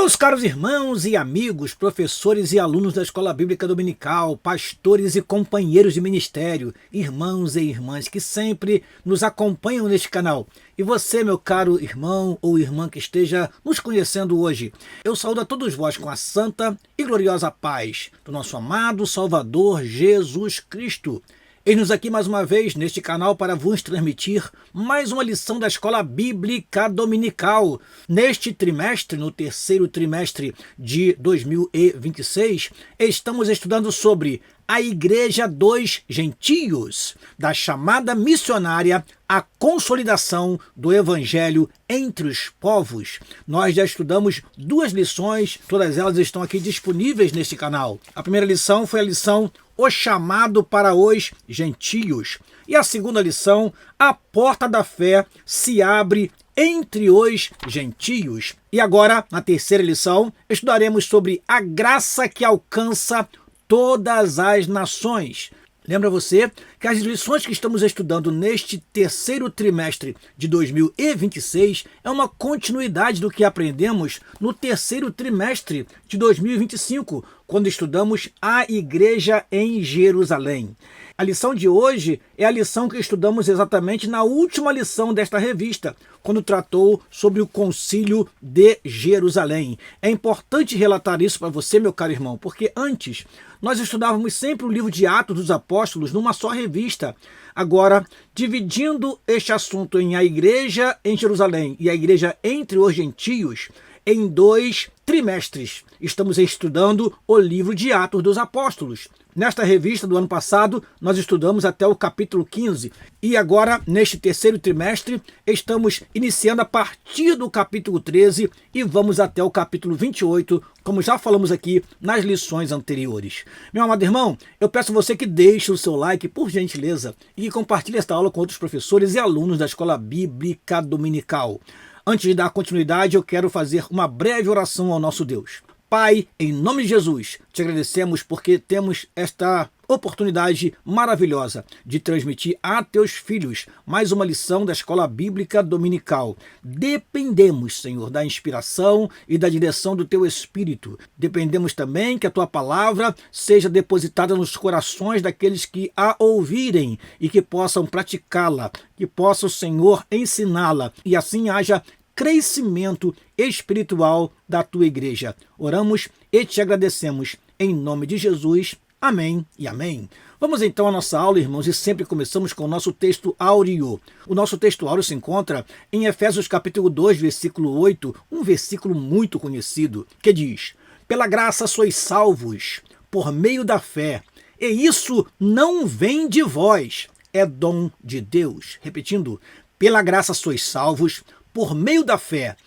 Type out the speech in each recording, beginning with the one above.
Meus caros irmãos e amigos, professores e alunos da Escola Bíblica Dominical, pastores e companheiros de ministério, irmãos e irmãs que sempre nos acompanham neste canal. E você, meu caro irmão ou irmã que esteja nos conhecendo hoje, eu saúdo a todos vós com a santa e gloriosa paz do nosso amado Salvador Jesus Cristo. Eis-nos aqui mais uma vez neste canal para vos transmitir mais uma lição da Escola Bíblica Dominical. Neste trimestre, no terceiro trimestre de 2026, estamos estudando sobre a Igreja dos Gentios, da chamada missionária à consolidação do Evangelho entre os povos. Nós já estudamos duas lições, todas elas estão aqui disponíveis neste canal. A primeira lição foi a lição O Chamado para os Gentios. E a segunda lição, A Porta da Fé se abre entre os gentios. E agora, na terceira lição, estudaremos sobre a graça que alcança todas as nações. Lembra você que as lições que estamos estudando neste terceiro trimestre de 2026 é uma continuidade do que aprendemos no terceiro trimestre de 2025, quando estudamos a Igreja em Jerusalém. A lição de hoje é a lição que estudamos exatamente na última lição desta revista, quando tratou sobre o Concílio de Jerusalém. É importante relatar isso para você, meu caro irmão, porque antes nós estudávamos sempre o livro de Atos dos Apóstolos numa só revista. Agora, dividindo este assunto em a Igreja em Jerusalém e a Igreja entre os gentios, em dois trimestres, estamos estudando o livro de Atos dos Apóstolos. Nesta revista do ano passado, nós estudamos até o capítulo 15. E agora, neste terceiro trimestre, estamos iniciando a partir do capítulo 13 e vamos até o capítulo 28, como já falamos aqui nas lições anteriores. Meu amado irmão, eu peço a você que deixe o seu like, por gentileza, e que compartilhe esta aula com outros professores e alunos da Escola Bíblica Dominical. Antes de dar continuidade, eu quero fazer uma breve oração ao nosso Deus. Pai, em nome de Jesus, te agradecemos porque temos esta oportunidade maravilhosa de transmitir a teus filhos mais uma lição da Escola Bíblica Dominical. Dependemos, Senhor, da inspiração e da direção do teu Espírito. Dependemos também que a tua palavra seja depositada nos corações daqueles que a ouvirem e que possam praticá-la, que possa o Senhor ensiná-la e assim haja crescimento espiritual da tua igreja. Oramos e te agradecemos em nome de Jesus. Amém e amém. Vamos então à nossa aula, irmãos, e sempre começamos com o nosso texto áureo. O nosso texto áureo se encontra em Efésios capítulo 2, versículo 8, um versículo muito conhecido, que diz: Pela graça sois salvos, por meio da fé, e isso não vem de vós, é dom de Deus. Repetindo, pela graça sois salvos, por meio da fé,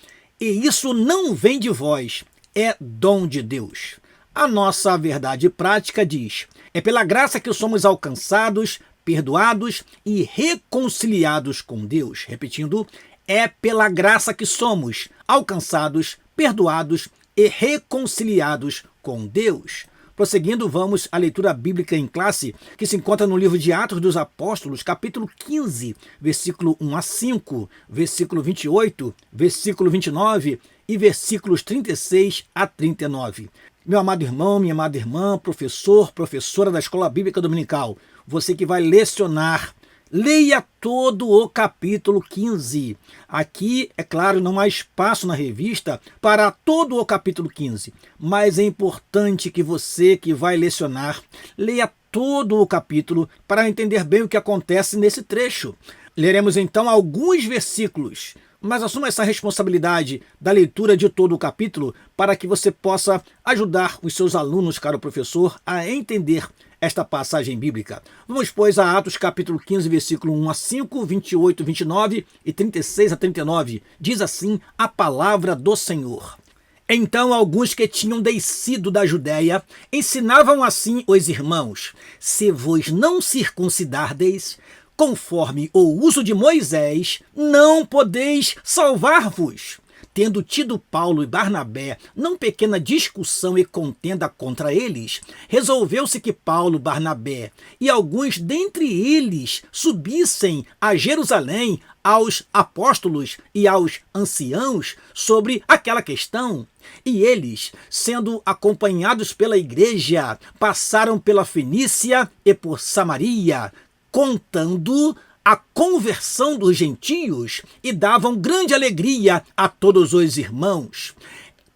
e isso não vem de vós, é dom de Deus. A nossa verdade prática diz: é pela graça que somos alcançados, perdoados e reconciliados com Deus. Repetindo, é pela graça que somos alcançados, perdoados e reconciliados com Deus. Prosseguindo, vamos à leitura bíblica em classe, que se encontra no livro de Atos dos Apóstolos, capítulo 15, versículo 1 a 5, versículo 28, versículo 29 e versículos 36 a 39. Meu amado irmão, minha amada irmã, professor, professora da Escola Bíblica Dominical, você que vai lecionar, leia todo o capítulo 15. Aqui, é claro, não há espaço na revista para todo o capítulo 15, mas é importante que você que vai lecionar, leia todo o capítulo para entender bem o que acontece nesse trecho. Leremos então alguns versículos, mas assuma essa responsabilidade da leitura de todo o capítulo para que você possa ajudar os seus alunos, caro professor, a entender esta passagem bíblica. Vamos, pois, a Atos capítulo 15, versículo 1 a 5, 28, 29 e 36 a 39. Diz assim a palavra do Senhor. Então alguns que tinham descido da Judéia ensinavam assim os irmãos: se vos não circuncidardes, conforme o uso de Moisés, não podeis salvar-vos. Tendo tido Paulo e Barnabé não pequena discussão e contenda contra eles, resolveu-se que Paulo, Barnabé e alguns dentre eles subissem a Jerusalém aos apóstolos e aos anciãos sobre aquela questão. E eles, sendo acompanhados pela igreja, passaram pela Fenícia e por Samaria, contando a conversão dos gentios e davam grande alegria a todos os irmãos.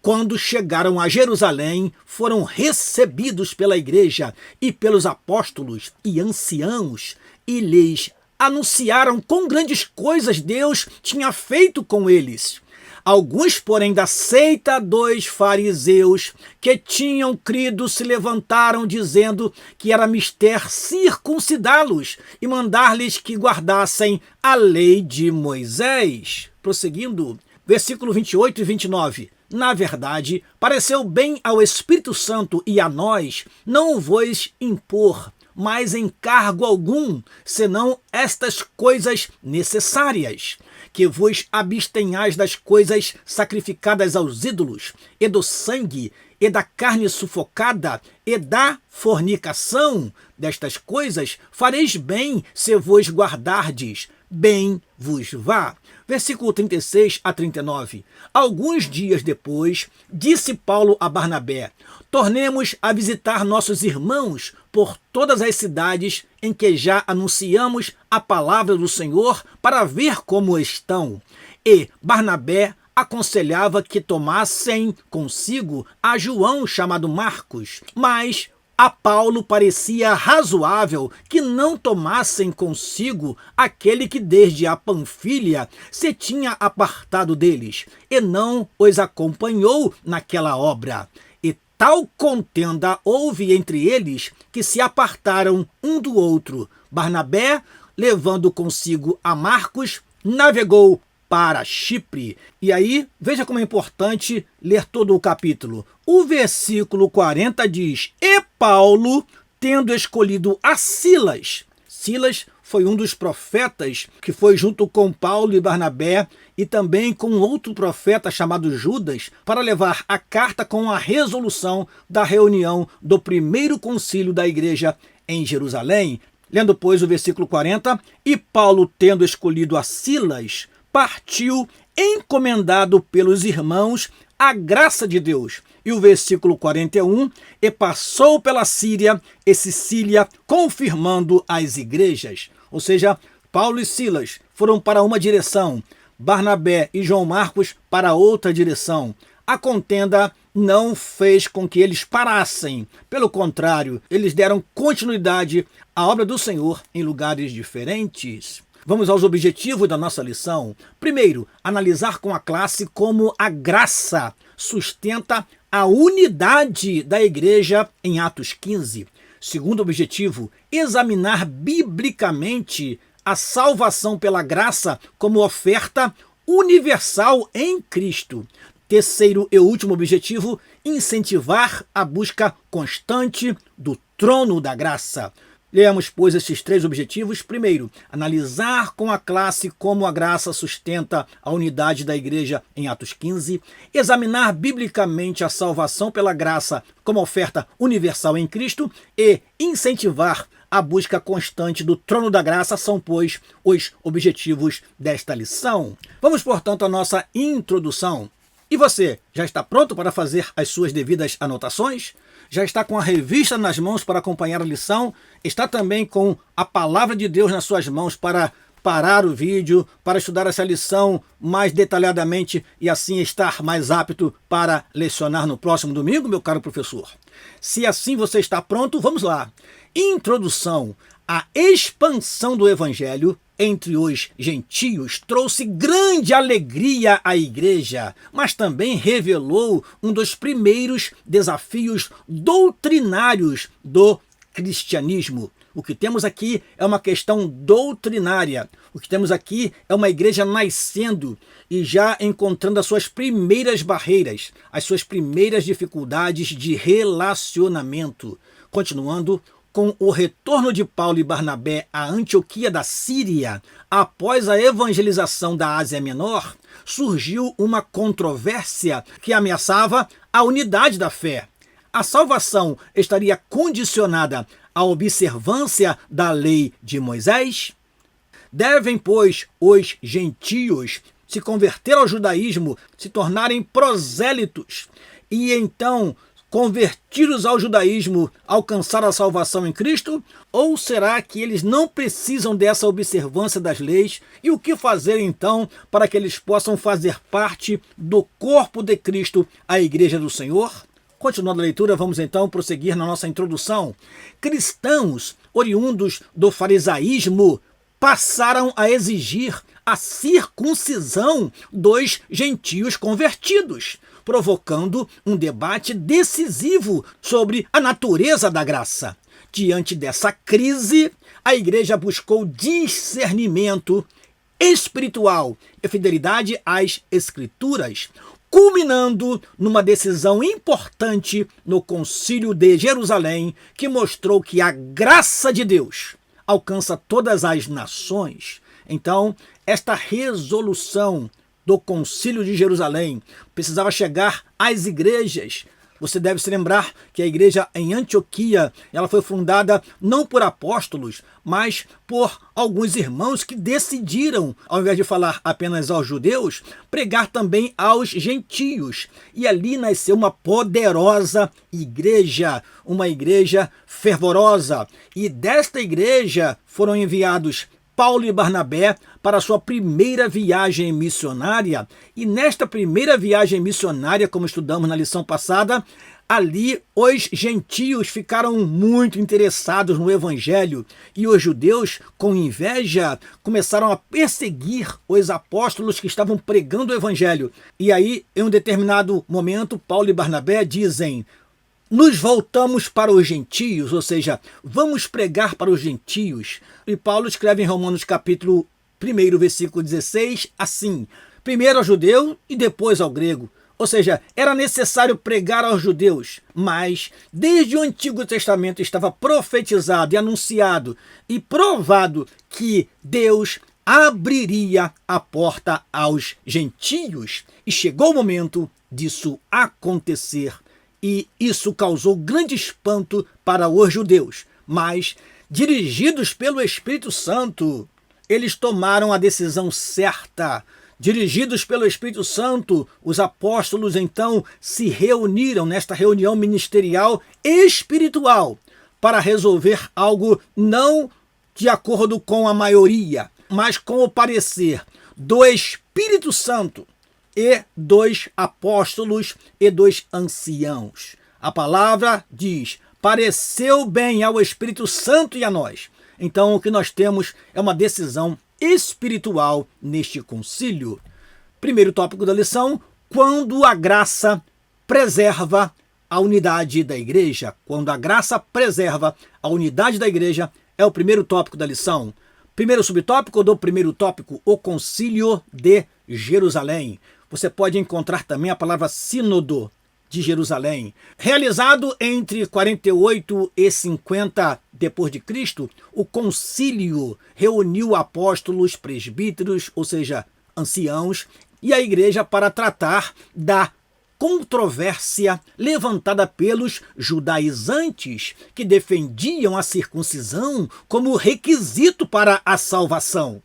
Quando chegaram a Jerusalém, foram recebidos pela igreja e pelos apóstolos e anciãos e lhes anunciaram quão grandes coisas Deus tinha feito com eles. Alguns, porém, da seita dos fariseus que tinham crido se levantaram dizendo que era mister circuncidá-los e mandar-lhes que guardassem a lei de Moisés. Prosseguindo, versículo 28 e 29. Na verdade, pareceu bem ao Espírito Santo e a nós não vos impor mais encargo algum, senão estas coisas necessárias, que vos abstenhais das coisas sacrificadas aos ídolos, e do sangue, e da carne sufocada, e da fornicação. Destas coisas fareis bem se vos guardardes, bem vos vá. Versículo 36 a 39. Alguns dias depois, disse Paulo a Barnabé: tornemos a visitar nossos irmãos por todas as cidades em que já anunciamos a palavra do Senhor para ver como estão. E Barnabé aconselhava que tomassem consigo a João chamado Marcos, mas a Paulo parecia razoável que não tomassem consigo aquele que desde a Panfilha se tinha apartado deles, e não os acompanhou naquela obra. E tal contenda houve entre eles que se apartaram um do outro. Barnabé, levando consigo a Marcos, navegou para Chipre. E aí, veja como é importante ler todo o capítulo. O versículo 40 diz: e Paulo, tendo escolhido a Silas. Silas foi um dos profetas que foi junto com Paulo e Barnabé e também com outro profeta chamado Judas para levar a carta com a resolução da reunião do primeiro concílio da igreja em Jerusalém. Lendo, pois, o versículo 40, e Paulo, tendo escolhido a Silas, partiu encomendado pelos irmãos a graça de Deus. E o versículo 41, e passou pela Síria e Sicília, confirmando as igrejas. Ou seja, Paulo e Silas foram para uma direção, Barnabé e João Marcos para outra direção. A contenda não fez com que eles parassem. Pelo contrário, eles deram continuidade à obra do Senhor em lugares diferentes. Vamos aos objetivos da nossa lição. Primeiro, analisar com a classe como a graça sustenta a unidade da igreja em Atos 15. Segundo objetivo, examinar biblicamente a salvação pela graça como oferta universal em Cristo. Terceiro e último objetivo, incentivar a busca constante do trono da graça. Leamos, pois, esses três objetivos. Primeiro, analisar com a classe como a graça sustenta a unidade da igreja em Atos 15. Examinar biblicamente a salvação pela graça como oferta universal em Cristo. E incentivar a busca constante do trono da graça são, pois, os objetivos desta lição. Vamos, portanto, à nossa introdução. E você, já está pronto para fazer as suas devidas anotações? Já está com a revista nas mãos para acompanhar a lição? Está também com a palavra de Deus nas suas mãos para parar o vídeo, para estudar essa lição mais detalhadamente e assim estar mais apto para lecionar no próximo domingo, meu caro professor? Se assim você está pronto, vamos lá. Introdução. A expansão do evangelho entre os gentios trouxe grande alegria à igreja, mas também revelou um dos primeiros desafios doutrinários do cristianismo. O que temos aqui é uma questão doutrinária. O que temos aqui é uma igreja nascendo e já encontrando as suas primeiras barreiras, as suas primeiras dificuldades de relacionamento. Continuando, com o retorno de Paulo e Barnabé à Antioquia da Síria, após a evangelização da Ásia Menor, surgiu uma controvérsia que ameaçava a unidade da fé. A salvação estaria condicionada à observância da lei de Moisés? Devem, pois, os gentios se converter ao judaísmo, se tornarem prosélitos e então, convertidos ao judaísmo, alcançar a salvação em Cristo? Ou será que eles não precisam dessa observância das leis? E o que fazer então para que eles possam fazer parte do corpo de Cristo, a Igreja do Senhor? Continuando a leitura, vamos então prosseguir na nossa introdução. Cristãos oriundos do farisaísmo passaram a exigir a circuncisão dos gentios convertidos, provocando um debate decisivo sobre a natureza da graça. Diante dessa crise, a igreja buscou discernimento espiritual e fidelidade às Escrituras, culminando numa decisão importante no Concílio de Jerusalém, que mostrou que a graça de Deus alcança todas as nações. Então, esta resolução do Concílio de Jerusalém precisava chegar às igrejas. Você deve se lembrar que a igreja em Antioquia, ela foi fundada não por apóstolos, mas por alguns irmãos que decidiram, ao invés de falar apenas aos judeus, pregar também aos gentios. E ali nasceu uma poderosa igreja, uma igreja fervorosa. E desta igreja foram enviados Paulo e Barnabé para a sua primeira viagem missionária. E nesta primeira viagem missionária, como estudamos na lição passada, ali os gentios ficaram muito interessados no evangelho e os judeus, com inveja, começaram a perseguir os apóstolos que estavam pregando o evangelho. E aí, em um determinado momento, Paulo e Barnabé dizem: nos voltamos para os gentios, ou seja, vamos pregar para os gentios. E Paulo escreve em Romanos capítulo 1, versículo 16, assim: primeiro ao judeu e depois ao grego. Ou seja, era necessário pregar aos judeus, mas desde o Antigo Testamento estava profetizado e anunciado e provado que Deus abriria a porta aos gentios. E chegou o momento disso acontecer. E isso causou grande espanto para os judeus. Mas, dirigidos pelo Espírito Santo, eles tomaram a decisão certa. Dirigidos pelo Espírito Santo, os apóstolos então se reuniram nesta reunião ministerial espiritual para resolver algo não de acordo com a maioria, mas com o parecer do Espírito Santo e dos apóstolos e dos anciãos. A palavra diz: pareceu bem ao Espírito Santo e a nós. Então, o que nós temos é uma decisão espiritual neste concílio. Primeiro tópico da lição: quando a graça preserva a unidade da igreja. Quando a graça preserva a unidade da igreja é o primeiro tópico da lição. Primeiro subtópico do primeiro tópico: o concílio de Jerusalém. Você pode encontrar também a palavra sínodo de Jerusalém. Realizado entre 48 e 50 depois de Cristo, o concílio reuniu apóstolos, presbíteros, ou seja, anciãos, e a igreja para tratar da controvérsia levantada pelos judaizantes, que defendiam a circuncisão como requisito para a salvação.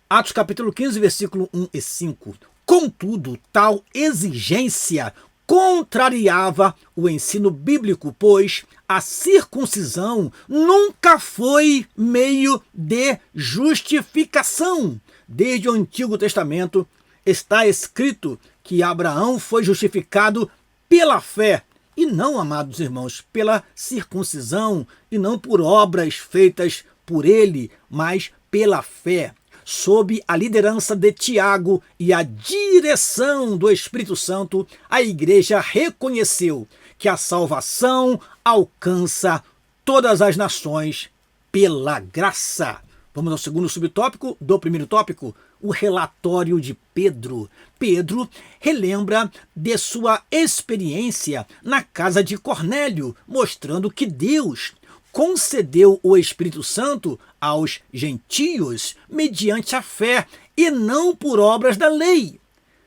Atos capítulo 15, versículo 1 e 5. Contudo, tal exigência contrariava o ensino bíblico, pois a circuncisão nunca foi meio de justificação. Desde o Antigo Testamento está escrito que Abraão foi justificado pela fé, e não, amados irmãos, pela circuncisão, e não por obras feitas por ele, mas pela fé. Sob a liderança de Tiago e a direção do Espírito Santo, a igreja reconheceu que a salvação alcança todas as nações pela graça. Vamos ao segundo subtópico do primeiro tópico: o relatório de Pedro. Pedro relembra de sua experiência na casa de Cornélio, mostrando que Deus concedeu o Espírito Santo aos gentios mediante a fé e não por obras da lei.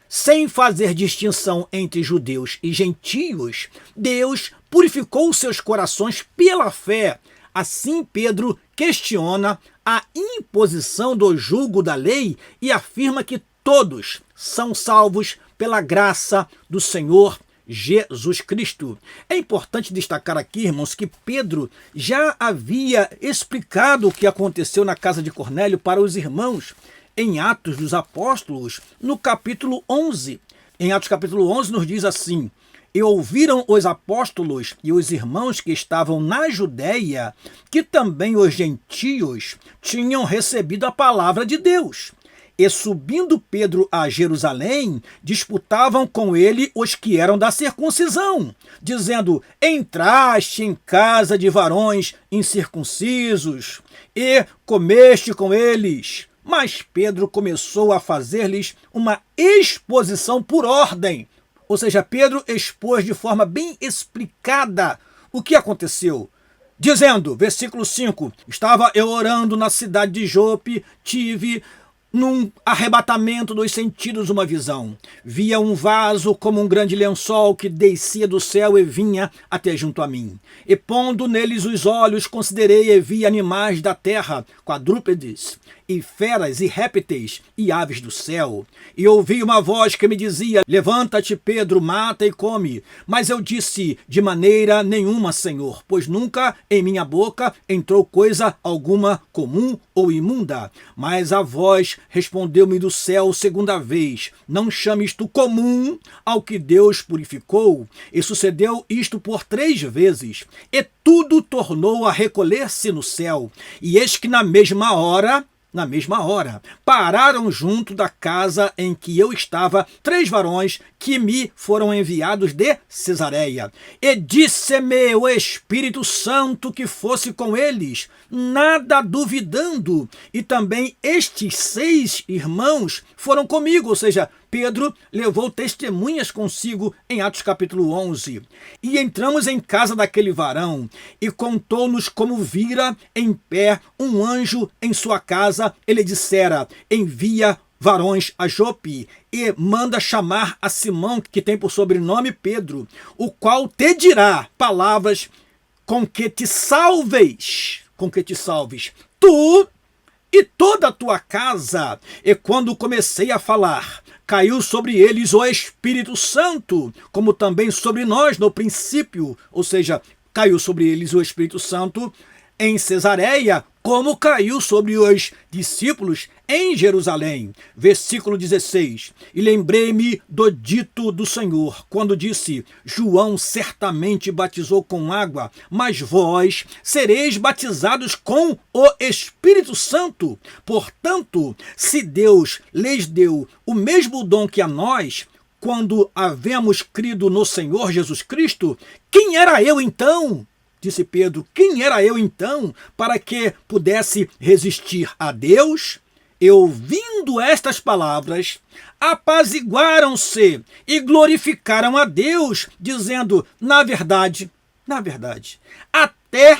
Sem fazer distinção entre judeus e gentios, Deus purificou seus corações pela fé. Assim, Pedro questiona a imposição do jugo da lei e afirma que todos são salvos pela graça do Senhor Jesus Cristo. É importante destacar aqui, irmãos, que Pedro já havia explicado o que aconteceu na casa de Cornélio para os irmãos em Atos dos Apóstolos, no capítulo 11. Em Atos capítulo 11 nos diz assim: e ouviram os apóstolos e os irmãos que estavam na Judéia, que também os gentios tinham recebido a palavra de Deus. E subindo Pedro a Jerusalém, disputavam com ele os que eram da circuncisão, dizendo: entraste em casa de varões incircuncisos e comeste com eles. Mas Pedro começou a fazer-lhes uma exposição por ordem. Ou seja, Pedro expôs de forma bem explicada o que aconteceu, dizendo, versículo 5, estava eu orando na cidade de Jope, tive num arrebatamento dos sentidos uma visão. Via um vaso como um grande lençol que descia do céu e vinha até junto a mim. E pondo neles os olhos, considerei e vi animais da terra, quadrúpedes, e feras e répteis e aves do céu. E ouvi uma voz que me dizia: levanta-te, Pedro, mata e come. Mas eu disse: de maneira nenhuma, Senhor, pois nunca em minha boca entrou coisa alguma comum ou imunda. Mas a voz respondeu-me do céu segunda vez: não chames tu comum ao que Deus purificou. E sucedeu isto por 3 vezes. E tudo tornou a recolher-se no céu. E eis que na mesma hora, pararam junto da casa em que eu estava 3 varões que me foram enviados de Cesareia. E disse-me o Espírito Santo que fosse com eles, nada duvidando. E também estes 6 irmãos foram comigo, ou seja, Pedro levou testemunhas consigo em Atos capítulo 11. E entramos em casa daquele varão, e contou-nos como vira em pé um anjo em sua casa. Ele dissera: envia varões a Jope, e manda chamar a Simão, que tem por sobrenome Pedro, o qual te dirá palavras com que te salves, tu e toda a tua casa. E quando comecei a falar, caiu sobre eles o Espírito Santo, como também sobre nós no princípio, ou seja, caiu sobre eles o Espírito Santo em Cesareia, como caiu sobre os discípulos em Jerusalém. Versículo 16. E lembrei-me do dito do Senhor, quando disse: João certamente batizou com água, mas vós sereis batizados com o Espírito Santo. Portanto, se Deus lhes deu o mesmo dom que a nós, quando havemos crido no Senhor Jesus Cristo, quem era eu então? Disse Pedro: quem era eu então para que pudesse resistir a Deus? E ouvindo estas palavras, apaziguaram-se e glorificaram a Deus, dizendo: na verdade, até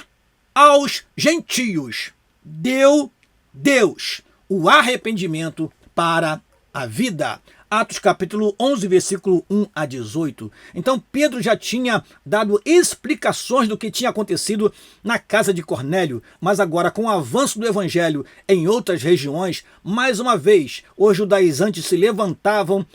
aos gentios deu Deus o arrependimento para a vida. Atos capítulo 11, versículo 1 a 18. Então Pedro já tinha dado explicações do que tinha acontecido na casa de Cornélio, mas agora, com o avanço do evangelho em outras regiões, mais uma vez os judaizantes se levantavam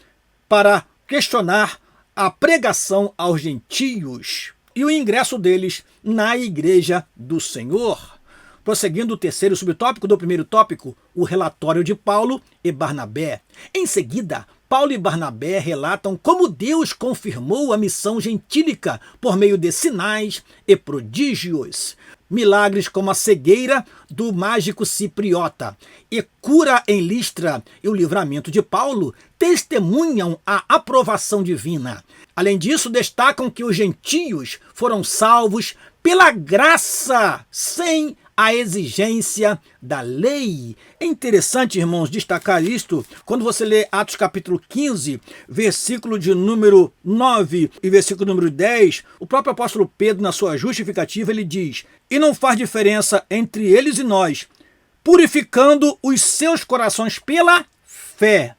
para questionar a pregação aos gentios e o ingresso deles na igreja do Senhor. Prosseguindo o terceiro subtópico do primeiro tópico, o relatório de Paulo e Barnabé. Em seguida, Paulo e Barnabé relatam como Deus confirmou a missão gentílica por meio de sinais e prodígios. Milagres como a cegueira do mágico cipriota e cura em Listra e o livramento de Paulo testemunham a aprovação divina. Além disso, destacam que os gentios foram salvos pela graça, sem a exigência da lei. É interessante, irmãos, destacar isto quando você lê Atos capítulo 15, versículo de número 9 e versículo número 10, o próprio apóstolo Pedro, na sua justificativa, ele diz: e não faz diferença entre eles e nós, purificando os seus corações pela fé.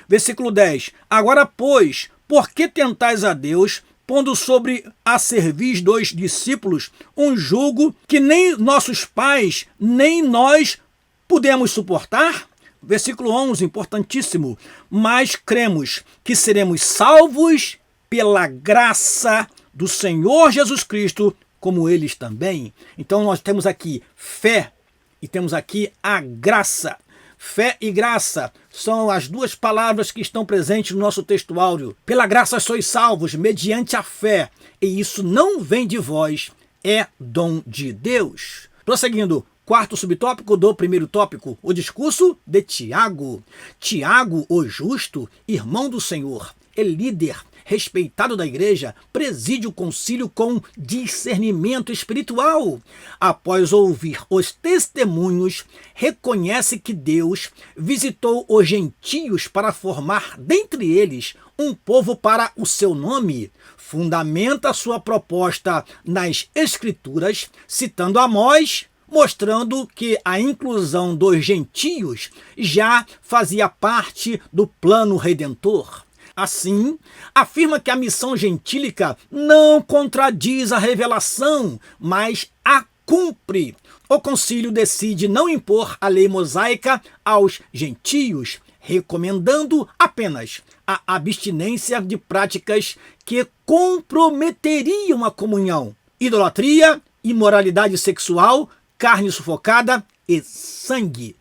Versículo 10, agora, pois, por que tentais a Deus pondo sobre a cerviz dos discípulos um jugo que nem nossos pais, nem nós podemos suportar? Versículo 11, importantíssimo. Mas cremos que seremos salvos pela graça do Senhor Jesus Cristo, como eles também. Então nós temos aqui fé e temos aqui a graça. Fé e graça são as duas palavras que estão presentes no nosso texto áureo. Pela graça sois salvos, mediante a fé. E isso não vem de vós, é dom de Deus. Prosseguindo, quarto subtópico do primeiro tópico, o discurso de Tiago. Tiago, o justo, irmão do Senhor, é líder, respeitado da igreja, preside o concílio com discernimento espiritual. Após ouvir os testemunhos, reconhece que Deus visitou os gentios para formar dentre eles um povo para o seu nome. Fundamenta sua proposta nas Escrituras, citando Amós, mostrando que a inclusão dos gentios já fazia parte do plano redentor. Assim, afirma que a missão gentílica não contradiz a revelação, mas a cumpre. O concílio decide não impor a lei mosaica aos gentios, recomendando apenas a abstinência de práticas que comprometeriam a comunhão: idolatria, imoralidade sexual, carne sufocada e sangue.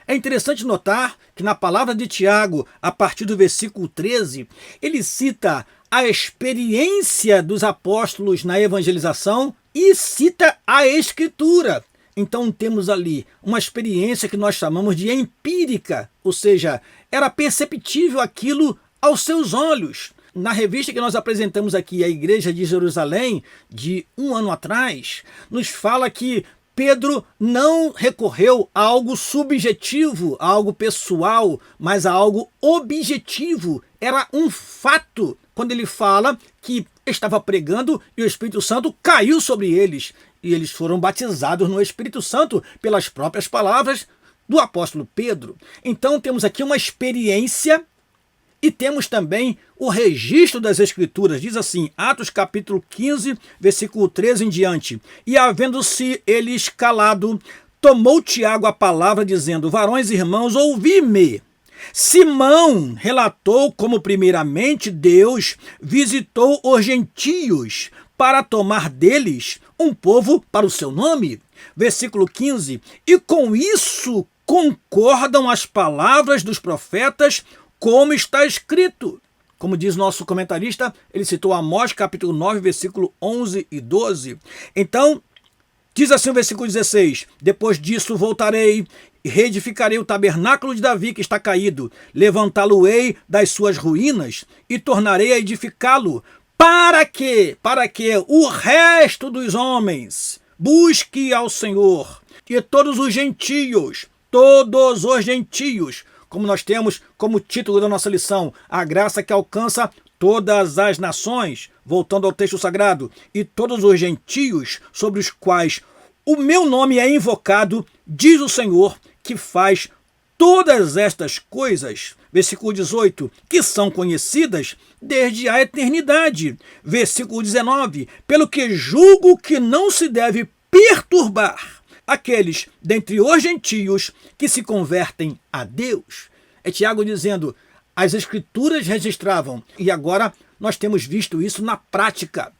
É interessante notar que na palavra de Tiago, a partir do versículo 13, ele cita a experiência dos apóstolos na evangelização e cita a Escritura. Então temos ali uma experiência que nós chamamos de empírica, ou seja, era perceptível aquilo aos seus olhos. Na revista que nós apresentamos aqui, a Igreja de Jerusalém, de um ano atrás, nos fala que Pedro não recorreu a algo subjetivo, a algo pessoal, mas a algo objetivo. Era um fato quando ele fala que estava pregando e o Espírito Santo caiu sobre eles. E eles foram batizados no Espírito Santo pelas próprias palavras do apóstolo Pedro. Então temos aqui uma experiência e temos também o registro das Escrituras. Diz assim, Atos capítulo 15, versículo 13 em diante. E havendo-se eles calado, tomou Tiago a palavra, dizendo: varões e irmãos, ouvi-me. Simão relatou como primeiramente Deus visitou os gentios para tomar deles um povo para o seu nome. Versículo 15. E com isso concordam as palavras dos profetas, como está escrito. Como diz nosso comentarista, ele citou Amós capítulo 9, versículo 11 e 12. Então, diz assim o versículo 16: depois disso voltarei e reedificarei o tabernáculo de Davi que está caído, levantá-lo-ei das suas ruínas e tornarei a edificá-lo, para que o resto dos homens busque ao Senhor, e todos os gentios, como nós temos como título da nossa lição, a graça que alcança todas as nações, voltando ao texto sagrado, e todos os gentios sobre os quais o meu nome é invocado, diz o Senhor, que faz todas estas coisas. Versículo 18, que são conhecidas desde a eternidade. Versículo 19, pelo que julgo que não se deve perturbar aqueles dentre os gentios que se convertem a Deus. É Tiago dizendo, as Escrituras registravam, e agora nós temos visto isso na prática.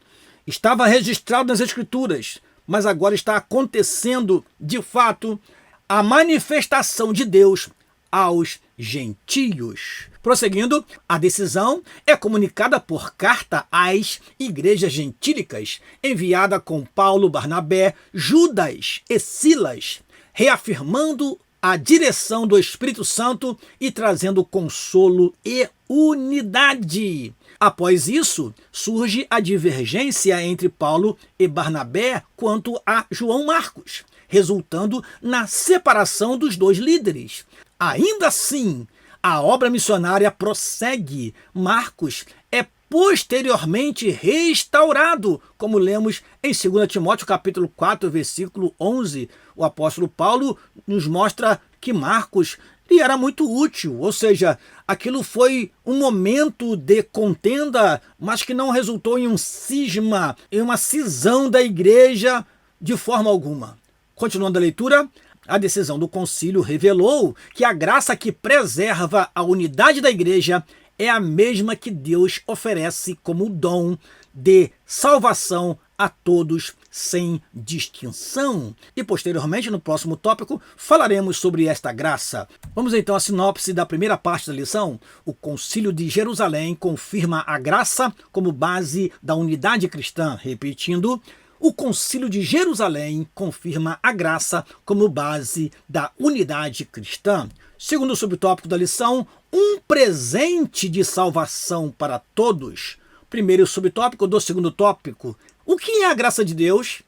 Estava registrado nas Escrituras, mas agora está acontecendo, de fato, a manifestação de Deus aos gentios. Prosseguindo, a decisão é comunicada por carta às igrejas gentílicas, enviada com Paulo, Barnabé, Judas e Silas, reafirmando a direção do Espírito Santo e trazendo consolo e unidade. Após isso, surge a divergência entre Paulo e Barnabé quanto a João Marcos, resultando na separação dos dois líderes. Ainda assim, a obra missionária prossegue. Marcos é posteriormente restaurado, como lemos em 2 Timóteo capítulo 4, versículo 11. O apóstolo Paulo nos mostra que Marcos lhe era muito útil, ou seja, aquilo foi um momento de contenda, mas que não resultou em um cisma, em uma cisão da igreja de forma alguma. Continuando a leitura, a decisão do concílio revelou que a graça que preserva a unidade da igreja é a mesma que Deus oferece como dom de salvação a todos sem distinção. E posteriormente, no próximo tópico, falaremos sobre esta graça. Vamos então à sinopse da primeira parte da lição. O Concílio de Jerusalém confirma a graça como base da unidade cristã. Repetindo, o Concílio de Jerusalém confirma a graça como base da unidade cristã. Segundo subtópico da lição, um presente de salvação para todos. Primeiro subtópico do segundo tópico. O que é a graça de Deus?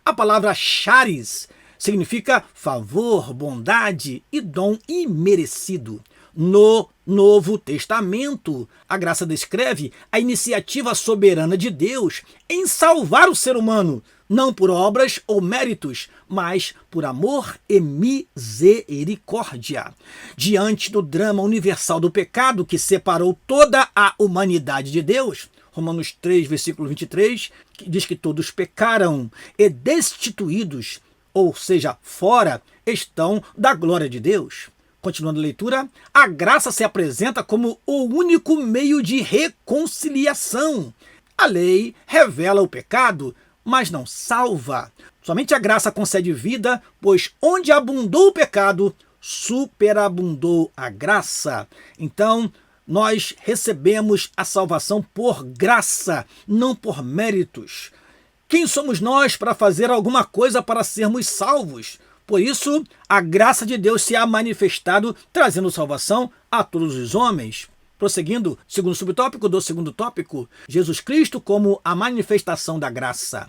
A palavra charis significa favor, bondade e dom imerecido. No Novo Testamento, a graça descreve a iniciativa soberana de Deus em salvar o ser humano, não por obras ou méritos, mas por amor e misericórdia. Diante do drama universal do pecado que separou toda a humanidade de Deus, Romanos 3, versículo 23, que diz que todos pecaram e destituídos, ou seja, fora, estão da glória de Deus. Continuando a leitura, a graça se apresenta como o único meio de reconciliação. A lei revela o pecado, mas não salva. Somente a graça concede vida, pois onde abundou o pecado, superabundou a graça. Então, nós recebemos a salvação por graça, não por méritos. Quem somos nós para fazer alguma coisa para sermos salvos? Por isso, a graça de Deus se ha manifestado, trazendo salvação a todos os homens. Prosseguindo, segundo subtópico do segundo tópico, Jesus Cristo como a manifestação da graça.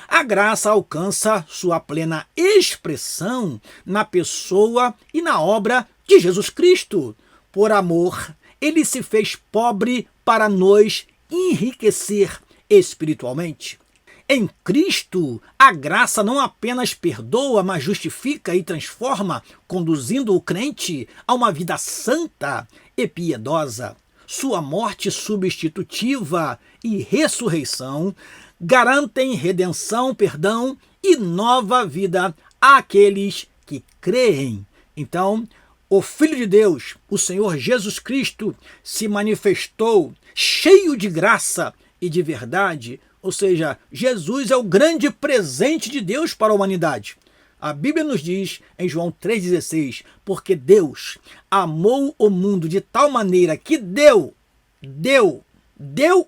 A graça alcança sua plena expressão na pessoa e na obra de Jesus Cristo. Por amor, ele se fez pobre para nos enriquecer espiritualmente. Em Cristo, a graça não apenas perdoa, mas justifica e transforma, conduzindo o crente a uma vida santa e piedosa. Sua morte substitutiva e ressurreição garantem redenção, perdão e nova vida àqueles que creem. Então, o Filho de Deus, o Senhor Jesus Cristo, se manifestou cheio de graça e de verdade. Ou seja, Jesus é o grande presente de Deus para a humanidade. A Bíblia nos diz em João 3,16, porque Deus amou o mundo de tal maneira que deu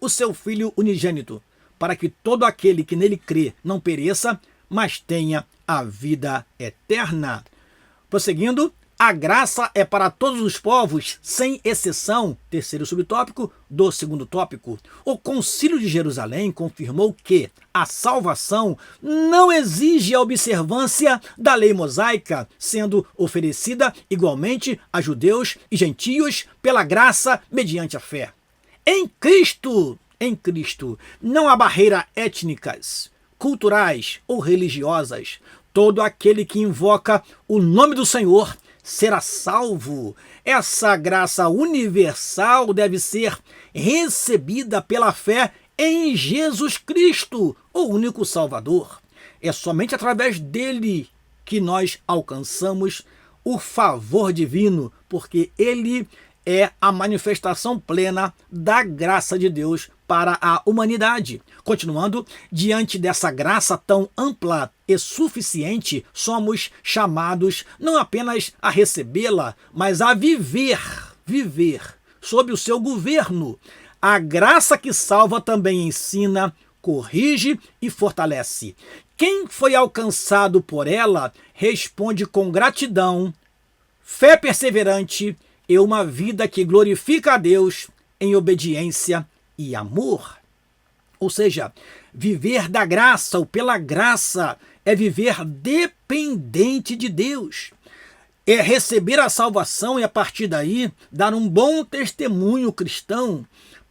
o seu Filho unigênito, para que todo aquele que nele crê não pereça, mas tenha a vida eterna. Prosseguindo, a graça é para todos os povos, sem exceção. Terceiro subtópico do segundo tópico. O Concílio de Jerusalém confirmou que a salvação não exige a observância da lei mosaica, sendo oferecida igualmente a judeus e gentios pela graça mediante a fé. Em Cristo, não há barreiras étnicas, culturais ou religiosas. Todo aquele que invoca o nome do Senhor será salvo. Essa graça universal deve ser recebida pela fé em Jesus Cristo, o único Salvador. É somente através dele que nós alcançamos o favor divino, porque ele é a manifestação plena da graça de Deus para a humanidade. Continuando, diante dessa graça tão ampla e suficiente, somos chamados não apenas a recebê-la, mas a viver sob o seu governo. A graça que salva também ensina, corrige e fortalece. Quem foi alcançado por ela responde com gratidão, fé perseverante e uma vida que glorifica a Deus em obediência e amor. Ou seja, viver da graça ou pela graça é viver dependente de Deus. É receber a salvação e a partir daí dar um bom testemunho cristão.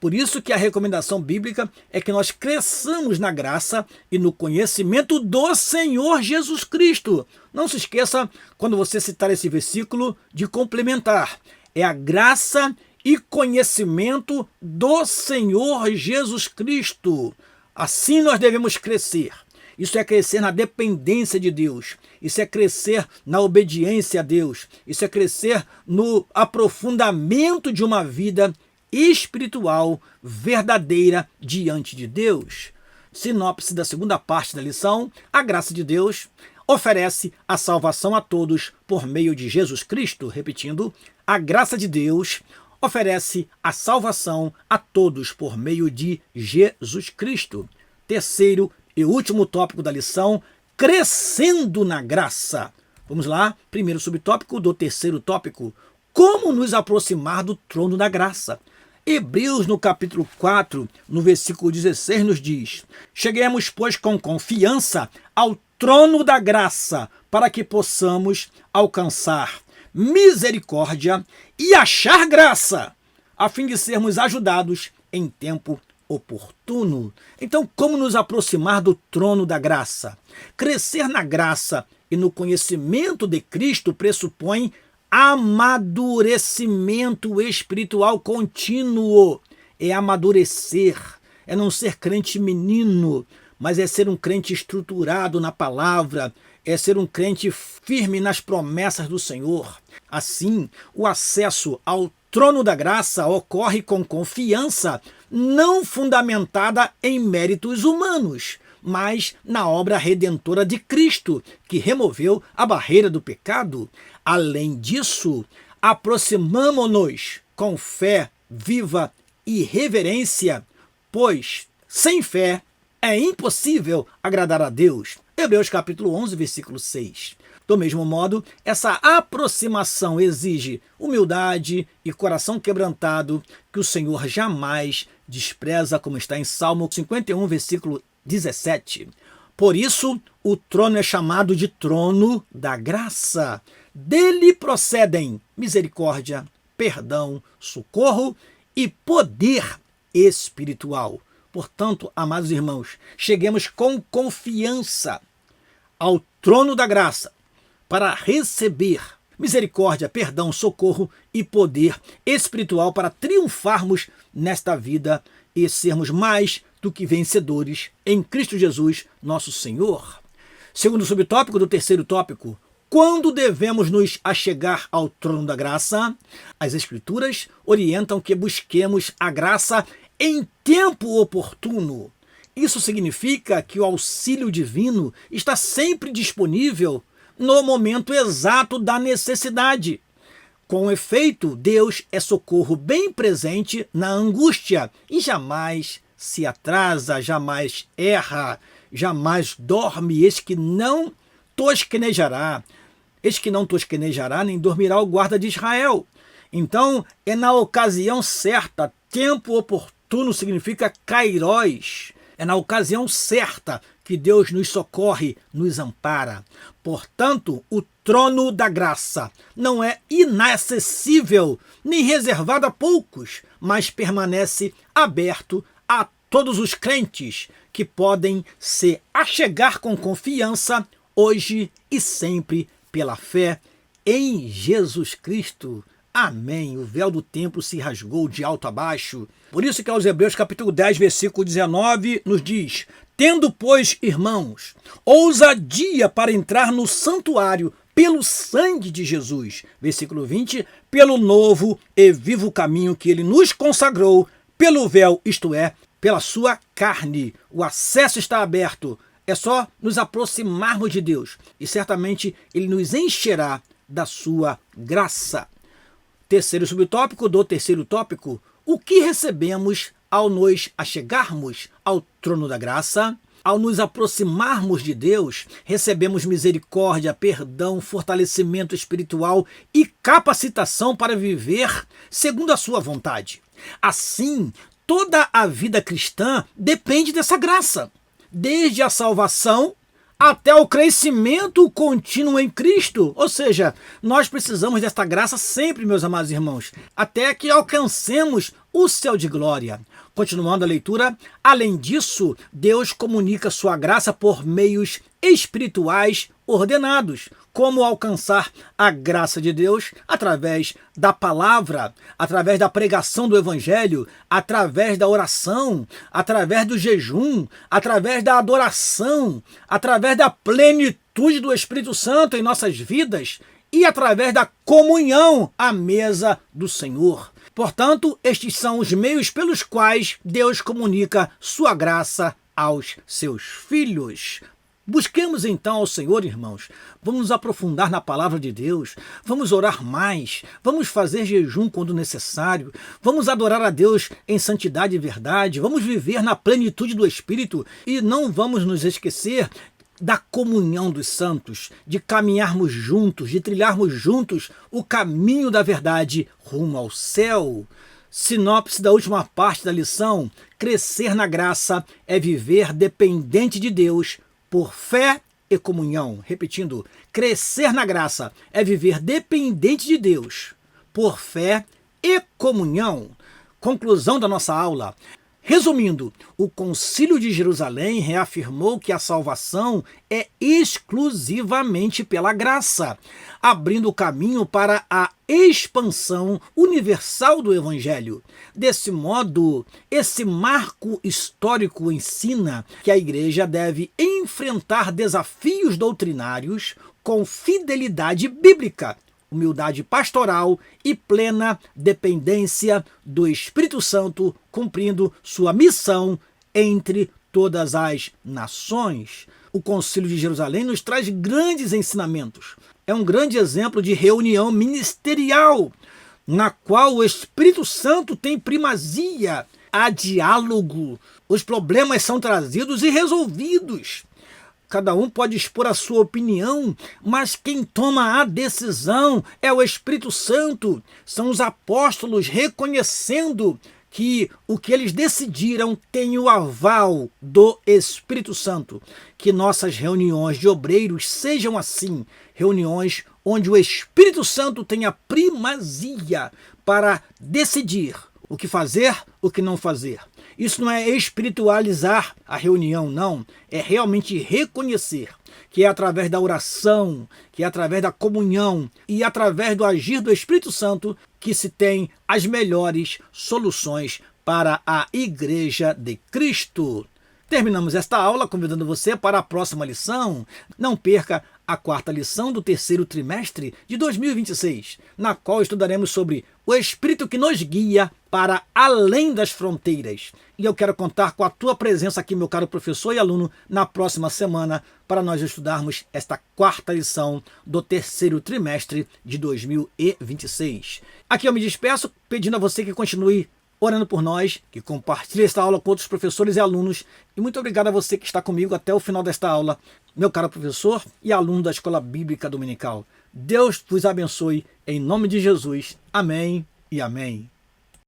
Por isso que a recomendação bíblica é que nós cresçamos na graça e no conhecimento do Senhor Jesus Cristo. Não se esqueça, quando você citar esse versículo, de complementar. É a graça e conhecimento do Senhor Jesus Cristo. Assim nós devemos crescer. Isso é crescer na dependência de Deus. Isso é crescer na obediência a Deus. Isso é crescer no aprofundamento de uma vida espiritual verdadeira diante de Deus. Sinopse da segunda parte da lição: a graça de Deus oferece a salvação a todos por meio de Jesus Cristo. Repetindo, a graça de Deus oferece a salvação a todos por meio de Jesus Cristo. Terceiro e último tópico da lição: crescendo na graça. Vamos lá, primeiro subtópico do terceiro tópico: como nos aproximar do trono da graça. Hebreus, no capítulo 4, no versículo 16, nos diz: cheguemos, pois, com confiança ao trono da graça, para que possamos alcançar misericórdia e achar graça, a fim de sermos ajudados em tempo oportuno. Então, como nos aproximar do trono da graça? Crescer na graça e no conhecimento de Cristo pressupõe amadurecimento espiritual contínuo. É amadurecer, é não ser crente menino, mas é ser um crente estruturado na palavra, é ser um crente firme nas promessas do Senhor. Assim, o acesso ao trono da graça ocorre com confiança, não fundamentada em méritos humanos, mas na obra redentora de Cristo, que removeu a barreira do pecado. Além disso, aproximamo-nos com fé viva e reverência, pois sem fé é impossível agradar a Deus. Hebreus capítulo 11, versículo 6. Do mesmo modo, essa aproximação exige humildade e coração quebrantado, que o Senhor jamais despreza, como está em Salmo 51, versículo 17. Por isso, o trono é chamado de trono da graça. Dele procedem misericórdia, perdão, socorro e poder espiritual. Portanto, amados irmãos, cheguemos com confiança ao trono da graça para receber misericórdia, perdão, socorro e poder espiritual para triunfarmos nesta vida e sermos mais do que vencedores em Cristo Jesus, nosso Senhor. Segundo subtópico do terceiro tópico: quando devemos nos achegar ao trono da graça? As Escrituras orientam que busquemos a graça em tempo oportuno. Isso significa que o auxílio divino está sempre disponível no momento exato da necessidade. Com efeito, Deus é socorro bem presente na angústia e jamais se atrasa, jamais erra, jamais dorme. Eis que não tosquenejará, nem dormirá o guarda de Israel. Então, é na ocasião certa. Tempo oportuno significa kairos. É na ocasião certa que Deus nos socorre, nos ampara. Portanto, o trono da graça não é inacessível nem reservado a poucos, mas permanece aberto a todos os crentes que podem se achegar com confiança hoje e sempre pela fé em Jesus Cristo. Amém. O véu do templo se rasgou de alto a baixo. Por isso que aos Hebreus capítulo 10, versículo 19, nos diz: tendo, pois, irmãos, ousadia para entrar no santuário pelo sangue de Jesus. Versículo 20, pelo novo e vivo caminho que ele nos consagrou, pelo véu, isto é, pela sua carne. O acesso está aberto. É só nos aproximarmos de Deus e certamente ele nos encherá da sua graça. Terceiro subtópico do terceiro tópico: o que recebemos ao nos achegarmos ao trono da graça? Ao nos aproximarmos de Deus, recebemos misericórdia, perdão, fortalecimento espiritual e capacitação para viver segundo a sua vontade. Assim, toda a vida cristã depende dessa graça, desde a salvação até o crescimento contínuo em Cristo. Ou seja, nós precisamos desta graça sempre, meus amados irmãos, até que alcancemos o céu de glória. Continuando a leitura, além disso, Deus comunica sua graça por meios espirituais ordenados. Como alcançar a graça de Deus? Através da palavra, através da pregação do evangelho, através da oração, através do jejum, através da adoração, através da plenitude do Espírito Santo em nossas vidas e através da comunhão à mesa do Senhor. Portanto, estes são os meios pelos quais Deus comunica sua graça aos seus filhos. Busquemos então ao Senhor, irmãos. Vamos nos aprofundar na palavra de Deus. Vamos orar mais. Vamos fazer jejum quando necessário. Vamos adorar a Deus em santidade e verdade. Vamos viver na plenitude do Espírito e não vamos nos esquecer da comunhão dos santos, de caminharmos juntos, de trilharmos juntos o caminho da verdade rumo ao céu. Sinopse da última parte da lição: crescer na graça é viver dependente de Deus por fé e comunhão. Repetindo, crescer na graça é viver dependente de Deus por fé e comunhão. Conclusão da nossa aula. Resumindo, o Concílio de Jerusalém reafirmou que a salvação é exclusivamente pela graça, abrindo o caminho para a expansão universal do Evangelho. Desse modo, esse marco histórico ensina que a Igreja deve enfrentar desafios doutrinários com fidelidade bíblica, humildade pastoral e plena dependência do Espírito Santo, cumprindo sua missão entre todas as nações. O Concílio de Jerusalém nos traz grandes ensinamentos. É um grande exemplo de reunião ministerial, na qual o Espírito Santo tem primazia. Há diálogo, os problemas são trazidos e resolvidos. Cada um pode expor a sua opinião, mas quem toma a decisão é o Espírito Santo. São os apóstolos reconhecendo que o que eles decidiram tem o aval do Espírito Santo. Que nossas reuniões de obreiros sejam assim, reuniões onde o Espírito Santo tenha primazia para decidir o que fazer, o que não fazer. Isso não é espiritualizar a reunião, não. É realmente reconhecer que é através da oração, que é através da comunhão e através do agir do Espírito Santo que se tem as melhores soluções para a Igreja de Cristo. Terminamos esta aula convidando você para a próxima lição. Não perca a quarta lição do terceiro trimestre de 2026, na qual estudaremos sobre o Espírito que nos guia para além das fronteiras. E eu quero contar com a tua presença aqui, meu caro professor e aluno, na próxima semana, para nós estudarmos esta quarta lição do terceiro trimestre de 2026. Aqui eu me despeço, pedindo a você que continue orando por nós, que compartilhe esta aula com outros professores e alunos. E muito obrigado a você que está comigo até o final desta aula, meu caro professor e aluno da Escola Bíblica Dominical. Deus vos abençoe, em nome de Jesus. Amém e amém.